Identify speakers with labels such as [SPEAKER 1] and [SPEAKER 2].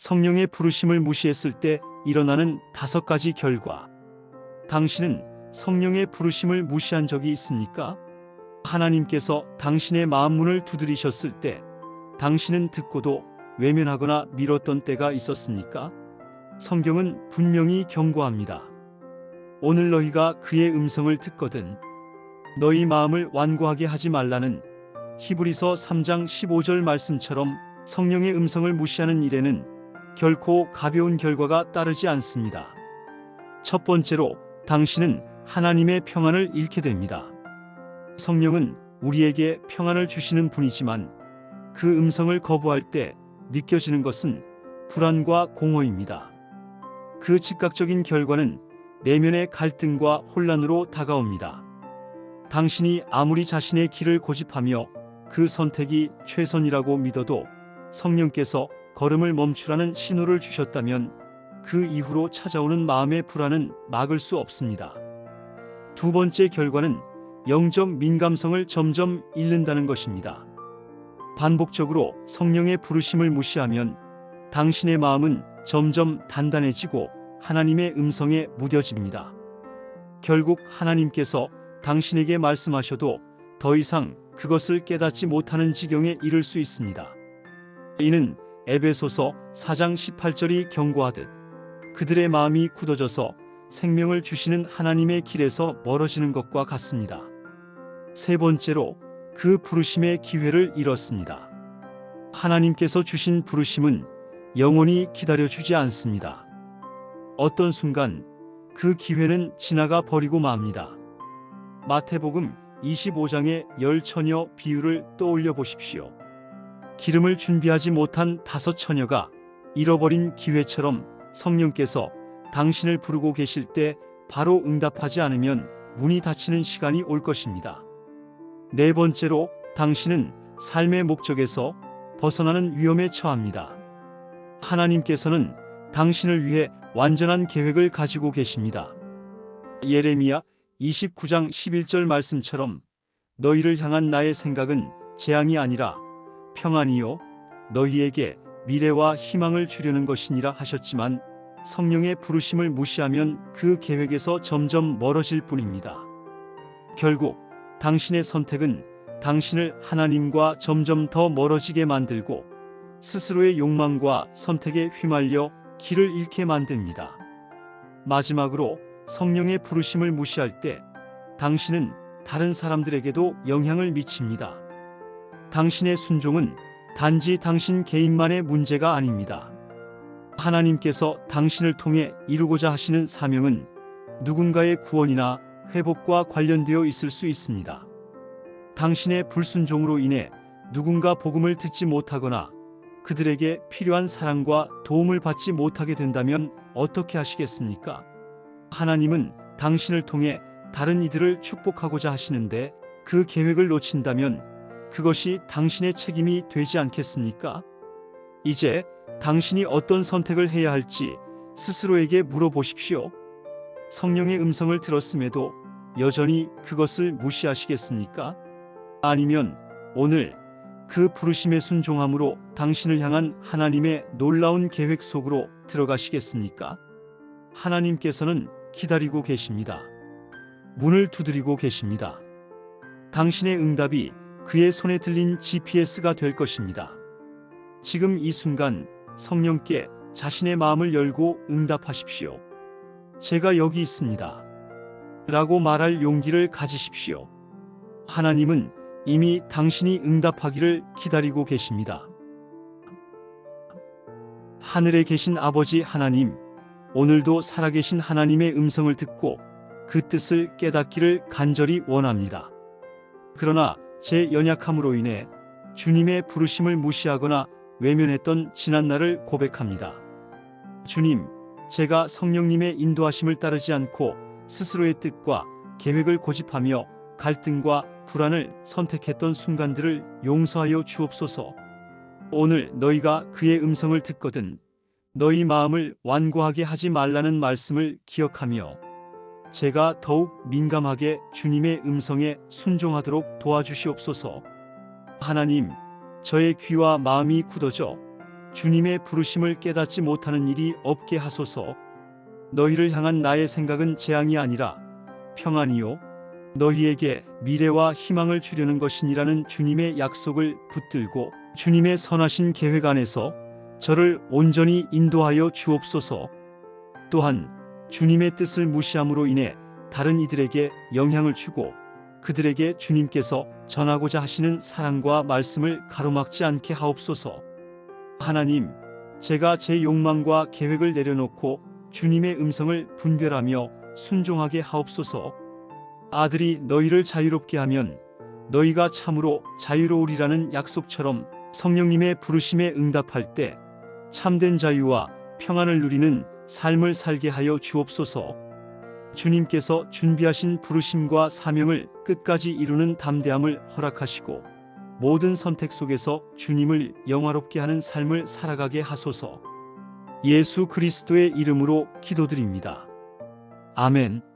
[SPEAKER 1] 성령의 부르심을 무시했을 때 일어나는 5가지 결과. 당신은 성령의 부르심을 무시한 적이 있습니까? 하나님께서 당신의 마음 문을 두드리셨을 때 당신은 듣고도 외면하거나 미뤘던 때가 있었습니까? 성경은 분명히 경고합니다. 오늘 너희가 그의 음성을 듣거든 너희 마음을 완고하게 하지 말라는 히브리서 3장 15절 말씀처럼 성령의 음성을 무시하는 일에는 결코 가벼운 결과가 따르지 않습니다. 첫 번째로 당신은 하나님의 평안을 잃게 됩니다. 성령은 우리에게 평안을 주시는 분이지만 그 음성을 거부할 때 느껴지는 것은 불안과 공허입니다. 그 즉각적인 결과는 내면의 갈등과 혼란으로 다가옵니다. 당신이 아무리 자신의 길을 고집하며 그 선택이 최선이라고 믿어도 성령께서 걸음을 멈추라는 신호를 주셨다면 그 이후로 찾아오는 마음의 불안은 막을 수 없습니다. 두 번째 결과는 영적 민감성을 점점 잃는다는 것입니다. 반복적으로 성령의 부르심을 무시하면 당신의 마음은 점점 단단해지고 하나님의 음성에 무뎌집니다. 결국 하나님께서 당신에게 말씀하셔도 더 이상 그것을 깨닫지 못하는 지경에 이를 수 있습니다. 이는 에베소서 4장 18절이 경고하듯 그들의 마음이 굳어져서 생명을 주시는 하나님의 길에서 멀어지는 것과 같습니다. 세 번째로 그 부르심의 기회를 잃었습니다. 하나님께서 주신 부르심은 영원히 기다려주지 않습니다. 어떤 순간 그 기회는 지나가 버리고 맙니다. 마태복음 25장의 10처녀 비유를 떠올려 보십시오. 기름을 준비하지 못한 5처녀가 잃어버린 기회처럼 성령께서 당신을 부르고 계실 때 바로 응답하지 않으면 문이 닫히는 시간이 올 것입니다. 네 번째로 당신은 삶의 목적에서 벗어나는 위험에 처합니다. 하나님께서는 당신을 위해 완전한 계획을 가지고 계십니다. 예레미야 29장 11절 말씀처럼 너희를 향한 나의 생각은 재앙이 아니라 평안이요 너희에게 미래와 희망을 주려는 것이니라 하셨지만 성령의 부르심을 무시하면 그 계획에서 점점 멀어질 뿐입니다. 결국 당신의 선택은 당신을 하나님과 점점 더 멀어지게 만들고 스스로의 욕망과 선택에 휘말려 길을 잃게 만듭니다. 마지막으로 성령의 부르심을 무시할 때 당신은 다른 사람들에게도 영향을 미칩니다. 당신의 순종은 단지 당신 개인만의 문제가 아닙니다. 하나님께서 당신을 통해 이루고자 하시는 사명은 누군가의 구원이나 회복과 관련되어 있을 수 있습니다. 당신의 불순종으로 인해 누군가 복음을 듣지 못하거나 그들에게 필요한 사랑과 도움을 받지 못하게 된다면 어떻게 하시겠습니까? 하나님은 당신을 통해 다른 이들을 축복하고자 하시는데 그 계획을 놓친다면 그것이 당신의 책임이 되지 않겠습니까? 이제 당신이 어떤 선택을 해야 할지 스스로에게 물어보십시오. 성령의 음성을 들었음에도 여전히 그것을 무시하시겠습니까? 아니면 오늘 그 부르심에 순종함으로 당신을 향한 하나님의 놀라운 계획 속으로 들어가시겠습니까? 하나님께서는 기다리고 계십니다. 문을 두드리고 계십니다. 당신의 응답이 그의 손에 들린 GPS가 될 것입니다. 지금 이 순간 성령께 자신의 마음을 열고 응답하십시오. 제가 여기 있습니다. 라고 말할 용기를 가지십시오. 하나님은 이미 당신이 응답하기를 기다리고 계십니다. 하늘에 계신 아버지 하나님, 오늘도 살아계신 하나님의 음성을 듣고 그 뜻을 깨닫기를 간절히 원합니다. 그러나 제 연약함으로 인해 주님의 부르심을 무시하거나 외면했던 지난날을 고백합니다. 주님, 제가 성령님의 인도하심을 따르지 않고 스스로의 뜻과 계획을 고집하며 갈등과 불안을 선택했던 순간들을 용서하여 주옵소서. 오늘 너희가 그의 음성을 듣거든 너희 마음을 완고하게 하지 말라는 말씀을 기억하며 제가 더욱 민감하게 주님의 음성에 순종하도록 도와주시옵소서. 하나님, 저의 귀와 마음이 굳어져 주님의 부르심을 깨닫지 못하는 일이 없게 하소서. 너희를 향한 나의 생각은 재앙이 아니라 평안이요 너희에게 미래와 희망을 주려는 것이니라는 주님의 약속을 붙들고 주님의 선하신 계획 안에서 저를 온전히 인도하여 주옵소서. 또한 주님의 뜻을 무시함으로 인해 다른 이들에게 영향을 주고 그들에게 주님께서 전하고자 하시는 사랑과 말씀을 가로막지 않게 하옵소서. 하나님, 제가 제 욕망과 계획을 내려놓고 주님의 음성을 분별하며 순종하게 하옵소서. 아들이 너희를 자유롭게 하면 너희가 참으로 자유로우리라는 약속처럼 성령님의 부르심에 응답할 때 참된 자유와 평안을 누리는 삶을 살게 하여 주옵소서. 주님께서 준비하신 부르심과 사명을 끝까지 이루는 담대함을 허락하시고 모든 선택 속에서 주님을 영화롭게 하는 삶을 살아가게 하소서. 예수 그리스도의 이름으로 기도드립니다. 아멘.